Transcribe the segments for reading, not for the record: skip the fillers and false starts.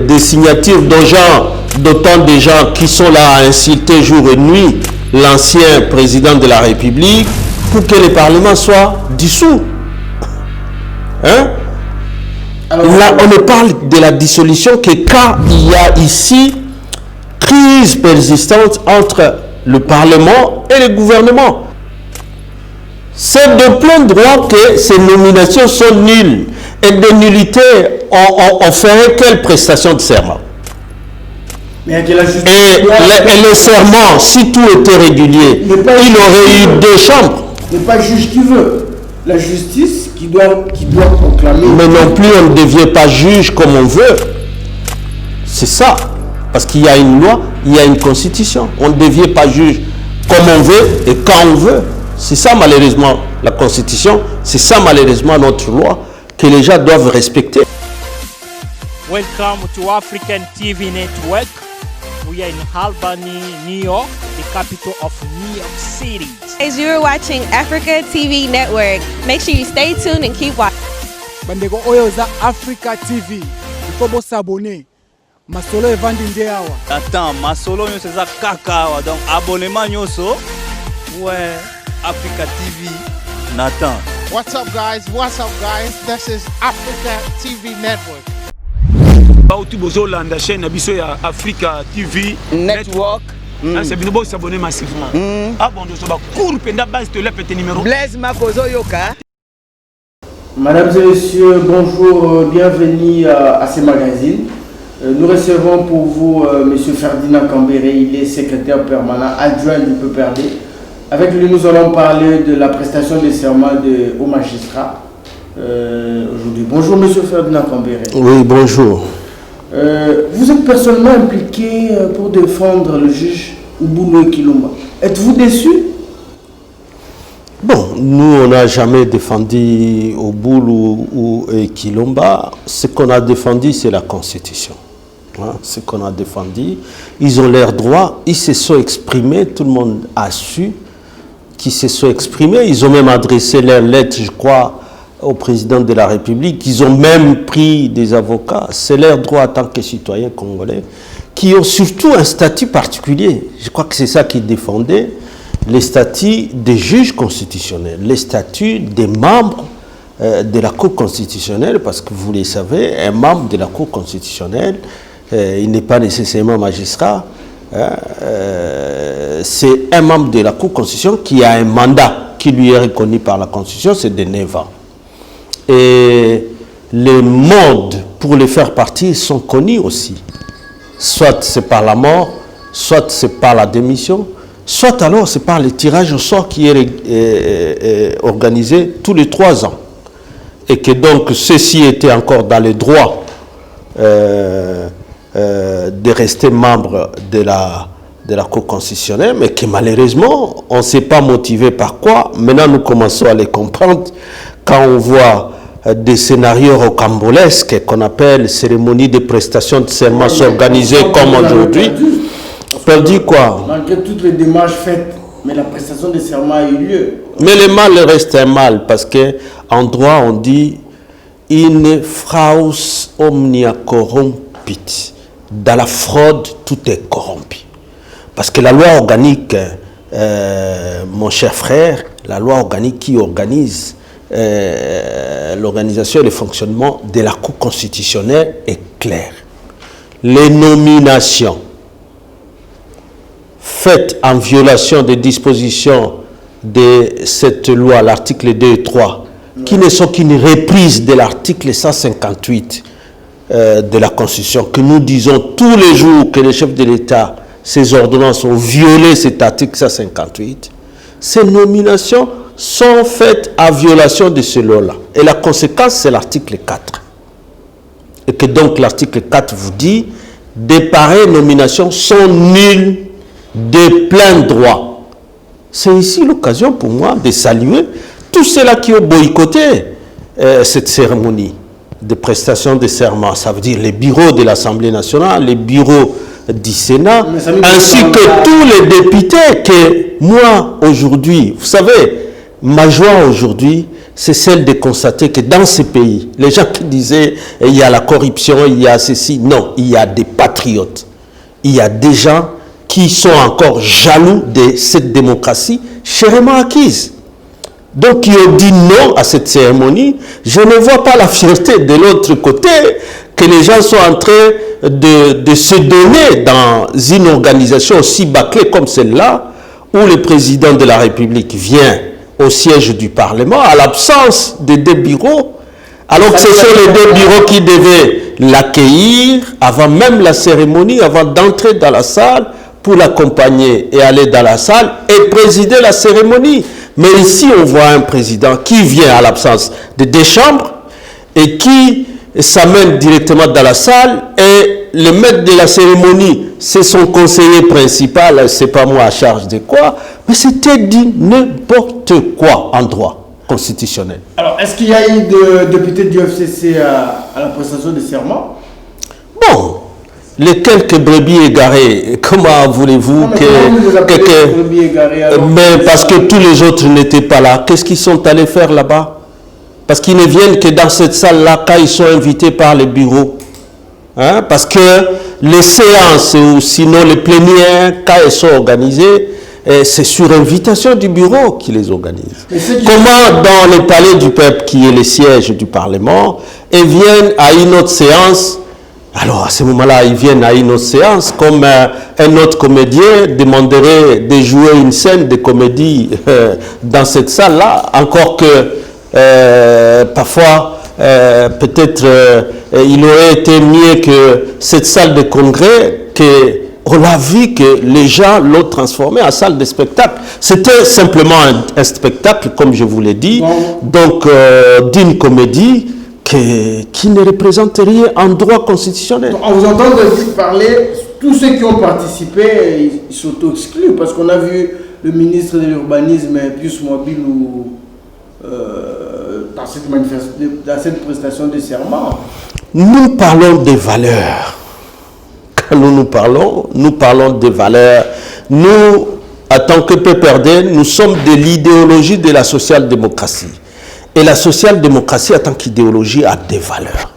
des signatures d'autant de gens qui sont là à insulter jour et nuit l'ancien président de la République pour que le Parlement soit dissous. Hein? Alors, là, on ne parle de la dissolution que quand il y a ici crise persistante entre le Parlement et le gouvernement. C'est de plein droit que ces nominations sont nulles. Et de nullité, on ferait quelle prestation de serment? Mais et le serment, si tout était régulier, il aurait eu 2 chambres. Ce n'est pas le juge qui veut. La justice qui doit proclamer. Mais non plus, on ne devient pas juge comme on veut. C'est ça. Parce qu'il y a une loi, il y a une constitution. On ne devient pas juge comme on veut et quand on veut. C'est ça malheureusement la constitution. C'est ça malheureusement notre loi que les gens doivent respecter. Welcome to African TV Network. We are in Albany, New York, the capital of New York City. As you are watching Africa TV Network, make sure you stay tuned and keep watching. Bandeko oyo za Africa TV. Il faut s'abonner. Masolo evandi nde awa. Attends, masolo nyonso za kaka awa. Donc abonnement nyonso. Ouais, Africa TV. Nathan. What's up guys? What's up guys? This is Africa TV Network. Bauti bozolanda chaîne abiso ya Africa TV Network. C'est bien de s'abonner massivement. Ah bon, nous sommes court penda base de l'EPT numéro. Blaise Makozo Yoka. Mesdames et messieurs, bonjour, bienvenue à ce magazine. Nous recevons pour vous M. Ferdinand Kambere, il est secrétaire permanent adjoint du PPRD. Avec lui, nous allons parler de la prestation de serment aux magistrats aujourd'hui. Bonjour M. Ferdinand Kambere. Oui, bonjour. Vous êtes personnellement impliqué pour défendre le juge Umbulu Kilomba. Êtes-vous déçu? Bon, nous, on n'a jamais défendu Umbulu ou Kilomba. Ce qu'on a défendu, c'est la Constitution. Hein, ce qu'on a défendu. Ils ont leurs droits, ils se sont exprimés, tout le monde a su qu'ils se sont exprimés. Ils ont même adressé leur lettre, je crois, au président de la République. Ils ont même pris des avocats. C'est leur droit en tant que citoyens congolais, qui ont surtout un statut particulier. Je crois que c'est ça qu'ils défendaient, les statuts des juges constitutionnels, les statuts des membres de la Cour constitutionnelle, parce que vous le savez, un membre de la Cour constitutionnelle, il n'est pas nécessairement magistrat, c'est un membre de la Cour constitutionnelle qui a un mandat qui lui est reconnu par la Constitution, c'est de 9 ans. Et les modes pour les faire partir sont connus aussi. Soit c'est par la mort, soit c'est par la démission, soit alors c'est par le tirage au sort qui est organisé tous les 3 ans. Et que donc ceux-ci étaient encore dans les droits de rester membre de la Cour constitutionnelle, mais que malheureusement, on ne s'est pas motivé par quoi. Maintenant, nous commençons à les comprendre quand on voit des scénarios rocambolesques qu'on appelle cérémonie de prestation de serment s'organiser comme aujourd'hui. Perdu quoi? Malgré toutes les démarches faites, mais la prestation de serment a eu lieu. Mais le mal reste un mal, parce qu'en droit, on dit « in fraus omnia corrompit ». Dans la fraude, tout est corrompu. Parce que la loi organique, mon cher frère, la loi organique qui organise l'organisation et le fonctionnement de la Cour constitutionnelle est claire. Les nominations faites en violation des dispositions de cette loi, l'article 2 et 3, qui ne sont qu'une reprise de l'article 158 de la Constitution, que nous disons tous les jours que les chefs de l'État, ces ordonnances ont violé cet article 158, ces nominations sont faites à violation de ce loi-là. Et la conséquence, c'est l'article 4. Et que donc l'article 4 vous dit, des pareilles nominations sont nulles de plein droit. C'est ici l'occasion pour moi de saluer tous ceux-là qui ont boycotté cette cérémonie de prestation de serment. Ça veut dire les bureaux de l'Assemblée nationale, les bureaux du Sénat, ainsi que tous les députés que moi, aujourd'hui, vous savez, ma joie aujourd'hui, c'est celle de constater que dans ces pays, les gens qui disaient il y a la corruption, il y a ceci, non, il y a des patriotes. Il y a des gens qui sont encore jaloux de cette démocratie chèrement acquise. Donc, qui ont dit non à cette cérémonie. Je ne vois pas la fierté de l'autre côté que les gens sont en train de se donner dans une organisation aussi bâclée comme celle-là, où le président de la République vient au siège du Parlement, à l'absence de deux bureaux, alors que ce sont les deux bureaux qui devaient l'accueillir avant même la cérémonie, avant d'entrer dans la salle, pour l'accompagner et aller dans la salle et présider la cérémonie. Mais ici, on voit un président qui vient à l'absence de deux chambres et qui s'amène directement dans la salle, et le maître de la cérémonie, c'est son conseiller principal, c'est pas moi à charge de quoi, mais c'était dit n'importe quoi en droit constitutionnel. Alors, est-ce qu'il y a eu de députés du FCC à la prestation de serment? Bon, les quelques brebis égarés, comment voulez-vous mais parce que tous les autres n'étaient pas là, qu'est-ce qu'ils sont allés faire là-bas? Parce qu'ils ne viennent que dans cette salle-là quand ils sont invités par les bureaux. Hein? Parce que les séances ou sinon les plénières, quand elles sont organisées, c'est sur invitation du bureau qui les organise. Comment dans le palais du peuple, qui est le siège du Parlement, ils viennent à une autre séance? Alors à ce moment-là, ils viennent à une autre séance, comme un autre comédien demanderait de jouer une scène de comédie dans cette salle-là, encore que parfois, peut-être, il aurait été mieux que cette salle de congrès, qu'on a vu que les gens l'ont transformée en salle de spectacle. C'était simplement un spectacle, comme je vous l'ai dit, donc d'une comédie qui ne représente rien en droit constitutionnel. En vous entendant parler, tous ceux qui ont participé, ils s'auto-excluent, parce qu'on a vu le ministre de l'Urbanisme, Pius Mobile, dans cette prestation de serment. Nous parlons des valeurs. Quand nous parlons des valeurs. Nous, en tant que PPRD, nous sommes de l'idéologie de la social-démocratie. Et la social-démocratie, en tant qu'idéologie, a des valeurs.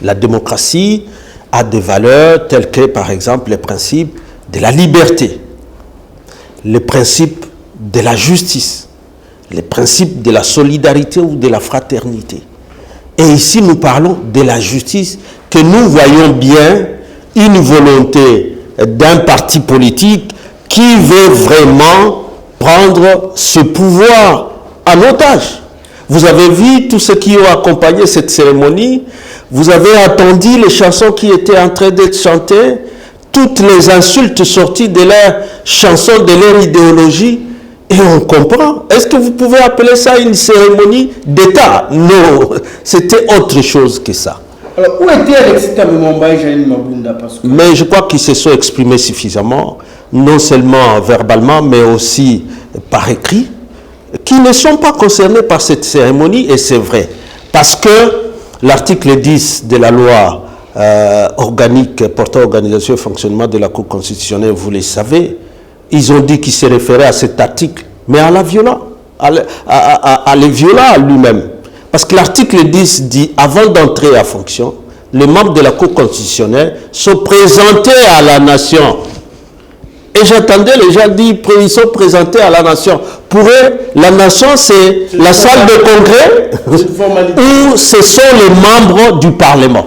La démocratie a des valeurs telles que, par exemple, les principes de la liberté, les principes de la justice, les principes de la solidarité ou de la fraternité. Et ici, nous parlons de la justice, que nous voyons bien une volonté d'un parti politique qui veut vraiment prendre ce pouvoir en otage. Vous avez vu tous ceux qui ont accompagné cette cérémonie, vous avez entendu les chansons qui étaient en train d'être chantées, toutes les insultes sorties de leurs chansons, de leur idéologie, et on comprend. Est-ce que vous pouvez appeler ça une cérémonie d'État? Non, c'était autre chose que ça. Alors, où était Alexis Tambemba et Janine Mabunda? Mais je crois qu'ils se sont exprimés suffisamment, non seulement verbalement, mais aussi par écrit, qui ne sont pas concernés par cette cérémonie, et c'est vrai. Parce que l'article 10 de la loi organique portant organisation et fonctionnement de la Cour constitutionnelle, vous le savez, ils ont dit qu'ils se référaient à cet article, mais à la viola, à le viola lui-même. Parce que l'article 10 dit, avant d'entrer en fonction, les membres de la Cour constitutionnelle sont présentés à la nation. Et j'entendais les gens dire, ils sont présentés à la nation. Pour eux, la nation, c'est la salle de congrès où ce sont les membres du Parlement,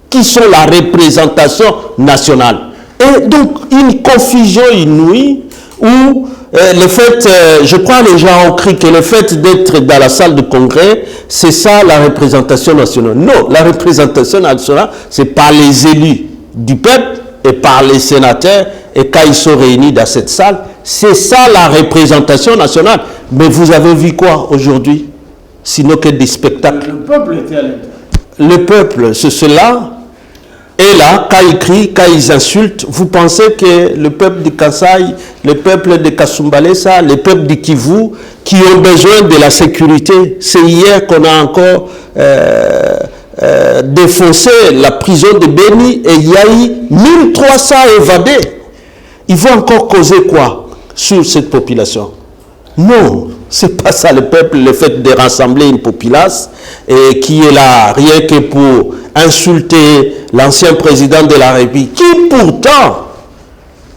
qui sont la représentation nationale. Et donc, une confusion inouïe où le fait, je crois les gens ont cru que le fait d'être dans la salle de congrès, c'est ça la représentation nationale. Non, la représentation nationale, c'est par les élus du peuple et par les sénateurs, et quand ils sont réunis dans cette salle, c'est ça la représentation nationale. Mais vous avez vu quoi aujourd'hui? Sinon que des spectacles. Le peuple était à l'intérieur. Le peuple, c'est cela. Et là, quand ils crient, quand ils insultent, vous pensez que le peuple de Kasaï, le peuple de Kasumbalesa, le peuple de Kivu, qui ont besoin de la sécurité, c'est hier qu'on a encore défoncé la prison de Beni et il y a eu 1300 évadés. Ils vont encore causer quoi sur cette population? Non. C'est pas ça le peuple, le fait de rassembler une populace et qui est là rien que pour insulter l'ancien président de la République, qui pourtant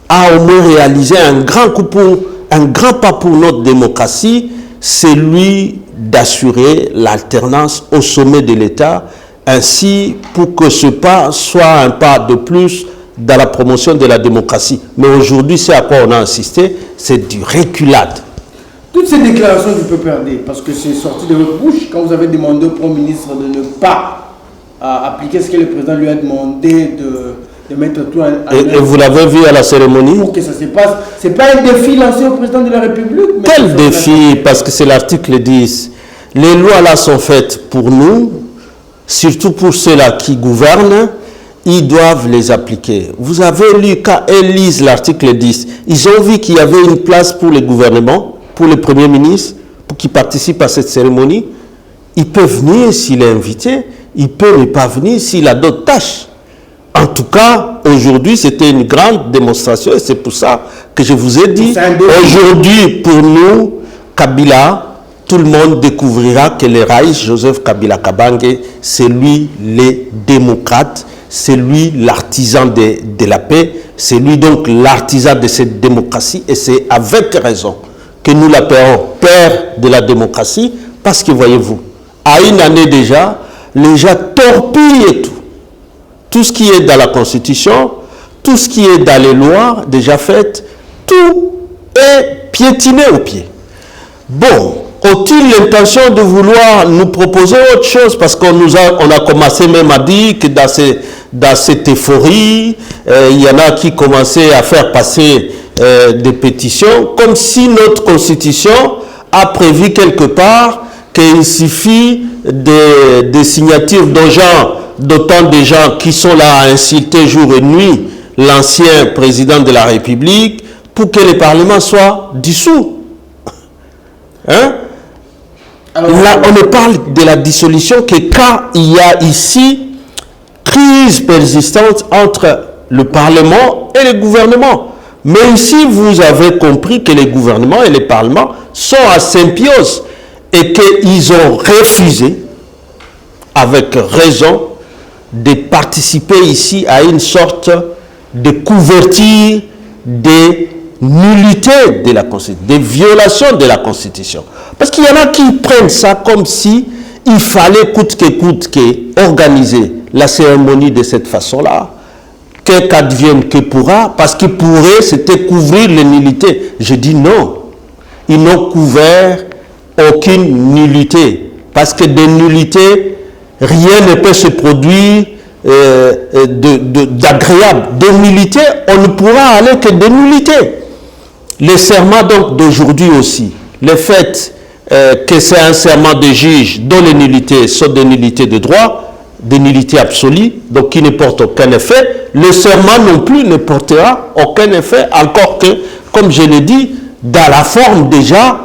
a au moins réalisé un grand pas pour notre démocratie, c'est lui d'assurer l'alternance au sommet de l'État, ainsi pour que ce pas soit un pas de plus dans la promotion de la démocratie. Mais aujourd'hui, c'est à quoi on a insisté, c'est du reculade. Toutes ces déclarations du PPRD, parce que c'est sorti de votre bouche quand vous avez demandé au Premier ministre de ne pas appliquer ce que le président lui a demandé de mettre tout en et vous l'avez vu à la cérémonie? Pour que ça se passe. Ce n'est pas un défi lancé au président de la République. Quel défi? Parce que c'est l'article 10. Les lois là sont faites pour nous, surtout pour ceux-là qui gouvernent, ils doivent les appliquer. Vous avez lu, quand ils lisent l'article 10, ils ont vu qu'il y avait une place pour le gouvernement, pour le Premier ministre, pour qu'il participe à cette cérémonie. Il peut venir s'il est invité, il peut ne pas venir s'il a d'autres tâches. En tout cas, aujourd'hui, c'était une grande démonstration et c'est pour ça que je vous ai dit, aujourd'hui, pour nous, Kabila, tout le monde découvrira que le Raïs Joseph Kabila Kabange, c'est lui le démocrate, c'est lui l'artisan de la paix, c'est lui donc l'artisan de cette démocratie et c'est avec raison que nous l'appelons père de la démocratie parce que voyez-vous, à une année déjà, les gens torpillent tout ce qui est dans la Constitution, tout ce qui est dans les lois déjà faites, tout est piétiné au pied. Bon, ont-ils l'intention de vouloir nous proposer autre chose? Parce qu'on a commencé même à dire que dans cette euphorie, il y en a qui commençaient à faire passer des pétitions, comme si notre Constitution a prévu quelque part qu'il suffit des signatures d'autant de gens qui sont là à insulter jour et nuit l'ancien président de la République pour que le Parlement soit dissous. Hein? Alors, là, on ne parle de la dissolution que quand il y a ici crise persistante entre le Parlement et le gouvernement. Mais ici, vous avez compris que les gouvernements et les parlements sont à symbiose et qu'ils ont refusé, avec raison, de participer ici à une sorte de couverture des nullités de la Constitution, des violations de la Constitution. Parce qu'il y en a qui prennent ça comme si il fallait coûte que coûte organiser la cérémonie de cette façon-là, qu'advienne que pourra, parce que pour eux, c'était couvrir les nullités. Je dis non, ils n'ont couvert aucune nullité, parce que des nullités, rien ne peut se produire d'agréable. Des nullités, on ne pourra aller que des nullités. Les serments donc d'aujourd'hui aussi, le fait que c'est un serment de juge dont les nullités sont des nullités de droit, des nullités absolues, donc qui ne portent aucun effet, le serment non plus ne portera aucun effet, encore que, comme je l'ai dit, dans la forme déjà,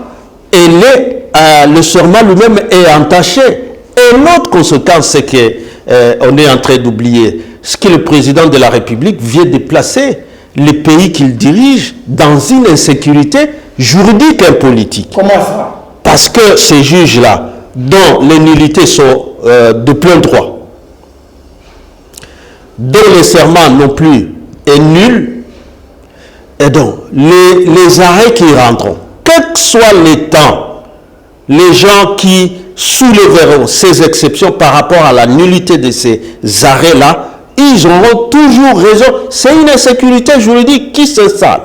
le serment lui-même est entaché. Et l'autre conséquence, c'est qu'on est en train d'oublier ce que le président de la République vient de placer le pays qu'il dirige dans une insécurité juridique et politique. Comment ça? Parce que ces juges-là, dont les nullités sont de plein droit, dont le serment non plus est nul, et donc les arrêts qui rentrent, quel que soit les temps, les gens qui soulèveront ces exceptions par rapport à la nullité de ces arrêts-là, ils auront toujours raison. C'est une insécurité juridique qui s'installe.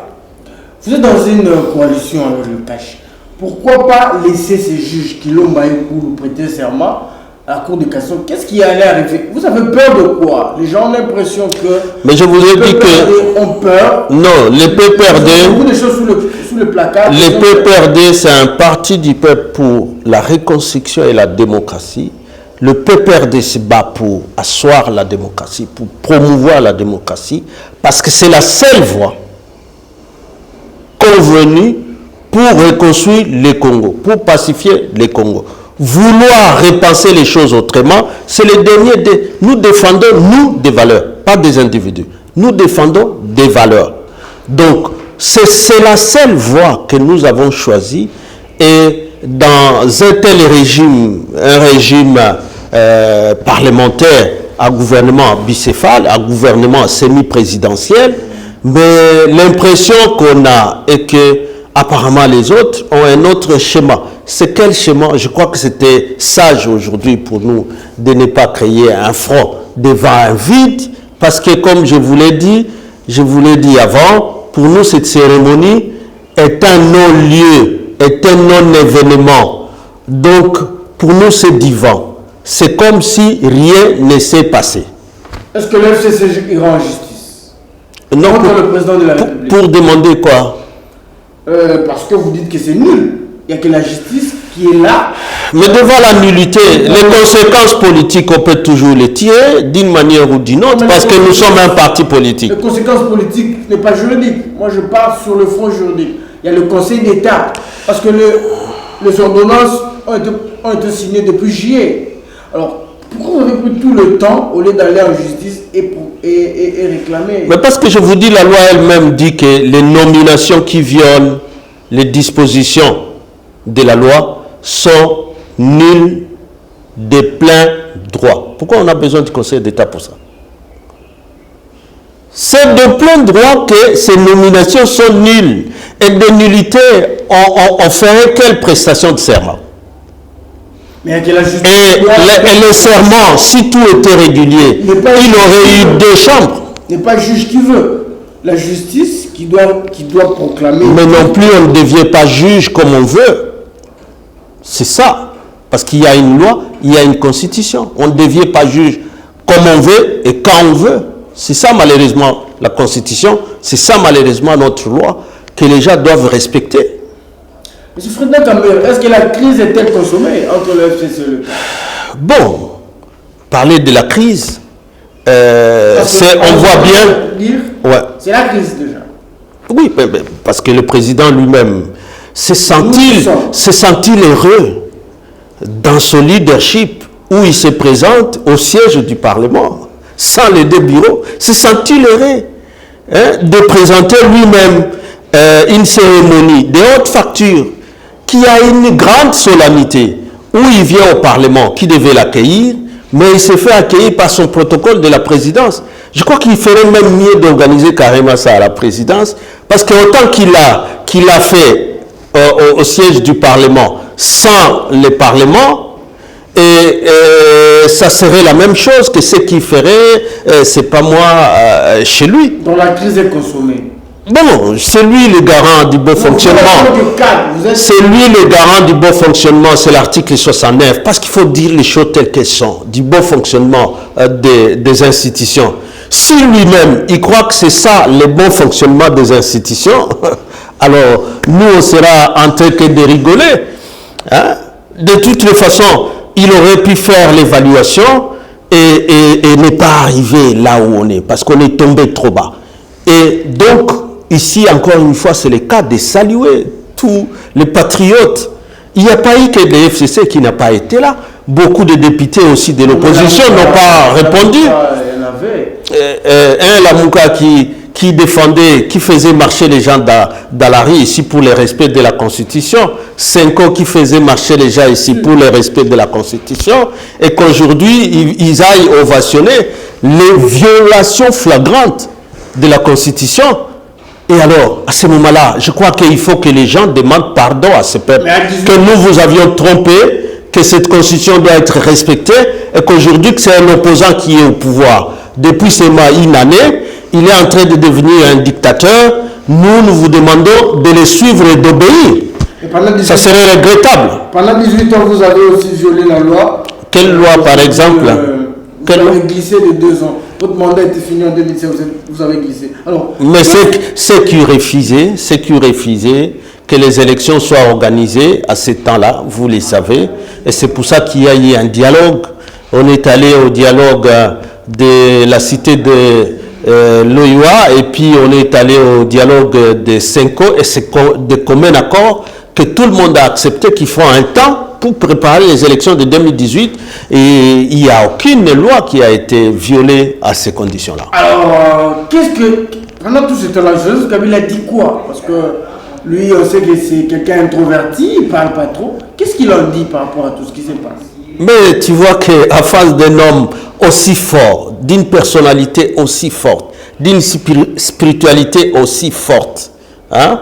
Vous êtes dans une coalition avec le PECH. Pourquoi pas laisser ces juges qui l'ont baillé pour prêter serment à la Cour de cassation? Qu'est-ce qui allait arriver? Vous avez peur de quoi? Les gens ont l'impression que... Mais je vous ai dit que... ont peur. Non, les PPRD... Beaucoup de choses sous le placard. Les PPRD, c'est un parti du peuple pour la reconstruction et la démocratie. Le PPRD se bat pour asseoir la démocratie, pour promouvoir la démocratie, parce que c'est la seule voie convenue pour reconstruire le Congo, pour pacifier le Congo. Vouloir repenser les choses autrement, c'est le dernier des... Nous défendons, nous, des valeurs, pas des individus. Nous défendons des valeurs. Donc, c'est la seule voie que nous avons choisie et dans un tel régime, un régime parlementaire à gouvernement bicéphale, à gouvernement semi-présidentiel, mais l'impression qu'on a est que apparemment les autres ont un autre schéma. C'est quel schéma? Je crois que c'était sage aujourd'hui pour nous de ne pas créer un front devant un vide, parce que comme je vous l'ai dit avant, pour nous cette cérémonie est un non-lieu, est un non-événement. Donc pour nous c'est divin. C'est comme si rien ne s'est passé. Est-ce que le FCC ira en justice? Non, contre le président de la République. Pour demander quoi? Parce que vous dites que c'est nul. Il n'y a que la justice qui est là. Mais devant la nullité, les conséquences politiques, on peut toujours les tirer d'une manière ou d'une autre, parce que nous sommes un parti politique. Les conséquences politiques n'est pas juridique. Moi, je pars sur le front juridique. Il y a le Conseil d'État. Parce que les ordonnances ont été signées depuis juillet. Alors, pourquoi vous avez pris tout le temps au lieu d'aller en justice et réclamer? Mais parce que je vous dis, la loi elle-même dit que les nominations qui violent les dispositions de la loi sont nulles de plein droit. Pourquoi on a besoin du Conseil d'État pour ça? C'est de plein droit que ces nominations sont nulles. Et de nullité, on ferait quelle prestation de serment? Mais et le serment, si tout était régulier, il aurait eu 2 chambres. Il n'est pas le juge qui veut. La justice qui doit proclamer. Mais non plus, on ne devient pas juge comme on veut. C'est ça. Parce qu'il y a une loi, il y a une constitution. On ne devient pas juge comme on veut et quand on veut. C'est ça malheureusement la constitution, c'est ça malheureusement notre loi que les gens doivent respecter. M. Ferdinand Kambere, est-ce que la crise est-elle consommée entre le FCC et le cas? Bon, parler de la crise, on voit bien... Ouais. C'est la crise déjà. Oui, mais parce que le président lui-même s'est senti heureux dans son leadership où il se présente au siège du Parlement, sans les 2 bureaux, s'est senti heureux de présenter lui-même une cérémonie de haute facture qui a une grande solennité, où il vient au Parlement, qui devait l'accueillir, mais il s'est fait accueillir par son protocole de la présidence. Je crois qu'il ferait même mieux d'organiser carrément ça à la présidence, parce qu'autant qu'il a fait au siège du Parlement sans le Parlement, et ça serait la même chose que ce qu'il ferait, c'est pas moi, chez lui. Donc la crise est consommée. Bon, c'est lui le garant du bon fonctionnement. C'est lui le garant du bon fonctionnement, c'est l'article 69, parce qu'il faut dire les choses telles qu'elles sont, du bon fonctionnement des institutions. Si lui-même, il croit que c'est ça le bon fonctionnement des institutions, alors nous, on sera en train de rigoler. Hein? De toutes les façons, il aurait pu faire l'évaluation et ne pas arriver là où on est, parce qu'on est tombé trop bas. Et donc, ici, encore une fois, c'est le cas de saluer tous les patriotes. Il n'y a pas eu que le FCC qui n'a pas été là. Beaucoup de députés aussi de l'opposition n'ont pas répondu. Lamouka qui défendait, qui faisait marcher les gens dans la rue ici pour le respect de la Constitution. 5 ans qui faisait marcher les gens ici pour le respect de la Constitution. Et qu'aujourd'hui, ils aillent ovationner les violations flagrantes de la Constitution. Et alors, à ce moment-là, je crois qu'il faut que les gens demandent pardon à ce peuple, que nous vous avions trompé, que cette Constitution doit être respectée, et qu'aujourd'hui, c'est un opposant qui est au pouvoir. Depuis seulement une année, il est en train de devenir un dictateur. Nous vous demandons de le suivre et d'obéir. Ça serait regrettable. Pendant 18 ans, vous avez aussi violé la loi. Quelle loi, par exemple? Vous avez glissé de 2 ans. Votre mandat était fini en 2016, vous avez glissé. Alors, mais c'est qui refusait que les élections soient organisées à ce temps-là, vous le savez. Et c'est pour ça qu'il y a eu un dialogue. On est allé au dialogue de la cité de l'OIA et puis on est allé au dialogue de Senko et c'est de commun accord que tout le monde a accepté qu'il faut un temps pour préparer les élections de 2018 et il n'y a aucune loi qui a été violée à ces conditions-là. Alors, qu'est-ce que... Pendant tout ce temps-là, Joseph Kabila dit quoi? Parce que Lui, on sait que c'est quelqu'un introverti, il ne parle pas trop. Qu'est-ce qu'il en dit par rapport à tout ce qui se passe? Mais tu vois qu'à face d'un homme aussi fort, d'une personnalité aussi forte, d'une spiritualité aussi forte, hein,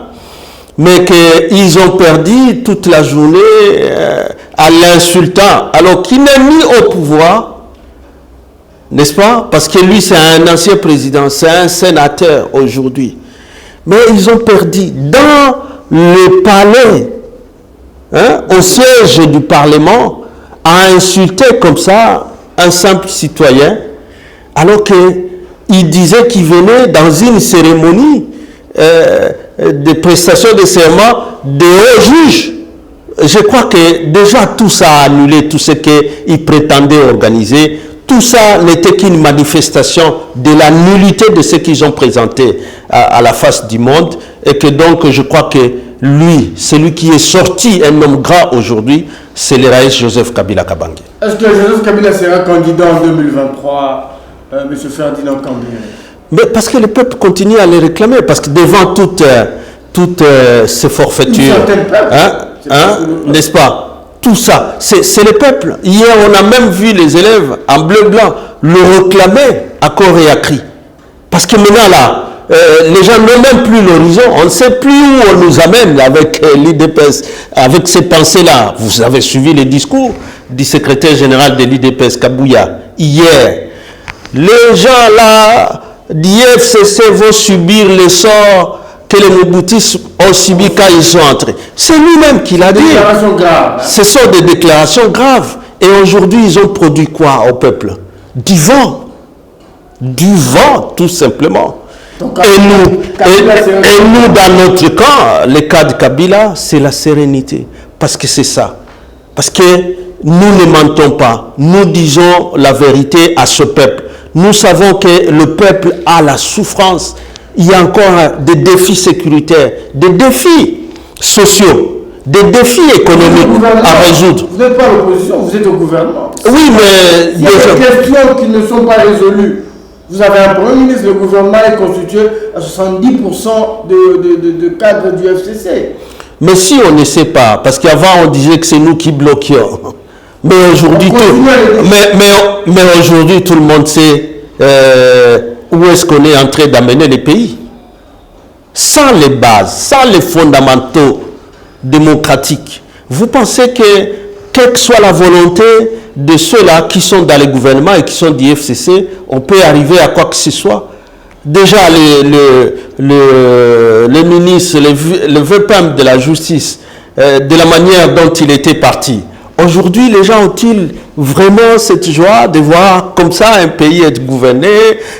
mais qu'ils ont perdu toute la journée à l'insultant, alors qu'il n'est ni au pouvoir, n'est-ce pas? Parce que lui, c'est un ancien président, c'est un sénateur aujourd'hui. Mais ils ont perdu dans le palais, hein, au siège du Parlement, à insulter comme ça un simple citoyen, alors qu'il disait qu'il venait dans une cérémonie de prestation de serment de hauts juges. Je crois que déjà tout ça a annulé tout ce qu'il prétendait organiser. Tout ça n'était qu'une manifestation de la nullité de ce qu'ils ont présenté à la face du monde. Et que donc je crois que lui, celui qui est sorti un homme grand aujourd'hui, c'est le Raïs Joseph Kabila Kabange. Est-ce que Joseph Kabila sera candidat en 2023, M. Ferdinand Kambere? Mais parce que le peuple continue à le réclamer, parce que devant toutes ces forfaitures, n'est-ce pas? Tout ça, c'est le peuple. Hier, on a même vu les élèves en bleu-blanc le réclamer à corps et à cri. Parce que maintenant, là, les gens n'ont même plus l'horizon. On ne sait plus où on nous amène avec l'IDPS, avec ces pensées-là. Vous avez suivi les discours du secrétaire général de l'IDPS, Kabouya, hier. Les gens là, d'IFCC vont subir les sorts que les Mobutis ont subi quand ils sont entrés. C'est lui-même qui l'a dit. Ce sont des déclarations graves. Et aujourd'hui, ils ont produit quoi au peuple? Du vent. Du vent, tout simplement. Donc, et nous, dans notre cas, le cas de Kabila, c'est la sérénité. Parce que c'est ça. Parce que nous ne mentons pas. Nous disons la vérité à ce peuple. Nous savons que le peuple a la souffrance. Il y a encore des défis sécuritaires, des défis sociaux, des défis économiques à résoudre. Vous n'êtes pas à l'opposition, vous êtes au gouvernement. Oui, mais... Il y a des questions qui ne sont pas résolues. Vous avez un Premier ministre, le gouvernement est constitué à 70% de cadres du FCC. Mais si on ne sait pas, parce qu'avant on disait que c'est nous qui bloquions. Mais aujourd'hui, aujourd'hui, tout le monde sait où est-ce qu'on est en train d'amener les pays. Sans les bases, sans les fondamentaux démocratiques. Vous pensez que, quelle que soit la volonté de ceux-là qui sont dans les gouvernements et qui sont du FCC, on peut arriver à quoi que ce soit? Déjà, le ministre, le VPM de la justice, de la manière dont il était parti. Aujourd'hui, les gens ont-ils vraiment cette joie de voir comme ça un pays être gouverné,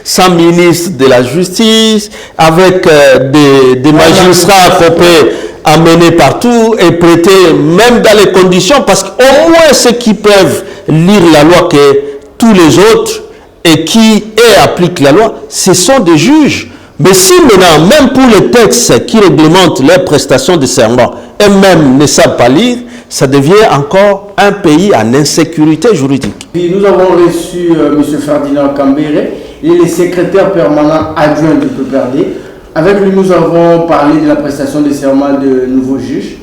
sans ministre de la justice, avec des magistrats qu'on peut amener partout et prêter même dans les conditions, parce qu'au moins ceux qui peuvent lire la loi que tous les autres et qui appliquent la loi, ce sont des juges. Mais si maintenant, même pour les textes qui réglementent leurs prestations de serment, eux-mêmes ne savent pas lire, ça devient encore un pays en insécurité juridique. Puis nous avons reçu M. Ferdinand Kambere, il est le secrétaire permanent adjoint du PPRD. Avec lui, nous avons parlé de la prestation de serment de nouveaux juges.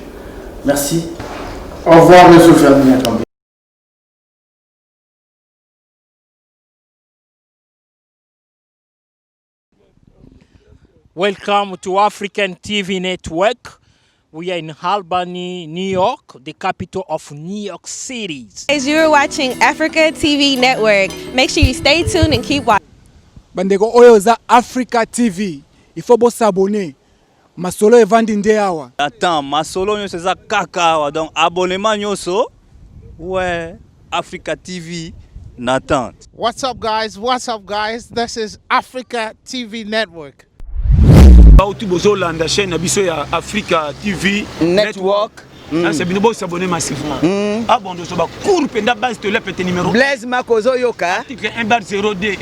Merci. Au revoir, M. Ferdinand Kambere. Welcome to African TV Network. We are in Albany, New York, the capital of New York City. As you are watching Africa TV Network, make sure you stay tuned and keep watching. Bandeko oyo za Africa TV. Il faut bo s'abonner. Masolo evandi nde awa. Attends, masolo nyo seza kaka awa. Donc abonnement nyoso. Ouais, Africa TV n'attente. What's up, guys? What's up, guys? This is Africa TV Network. Bauti bozolanda chaîne na biso ya Africa TV Network. C'est bien beau s'abonner massivement. Ah bon, nous sommes court penda base de la numéro. Blaise Makozo Yoka. Article 1/02.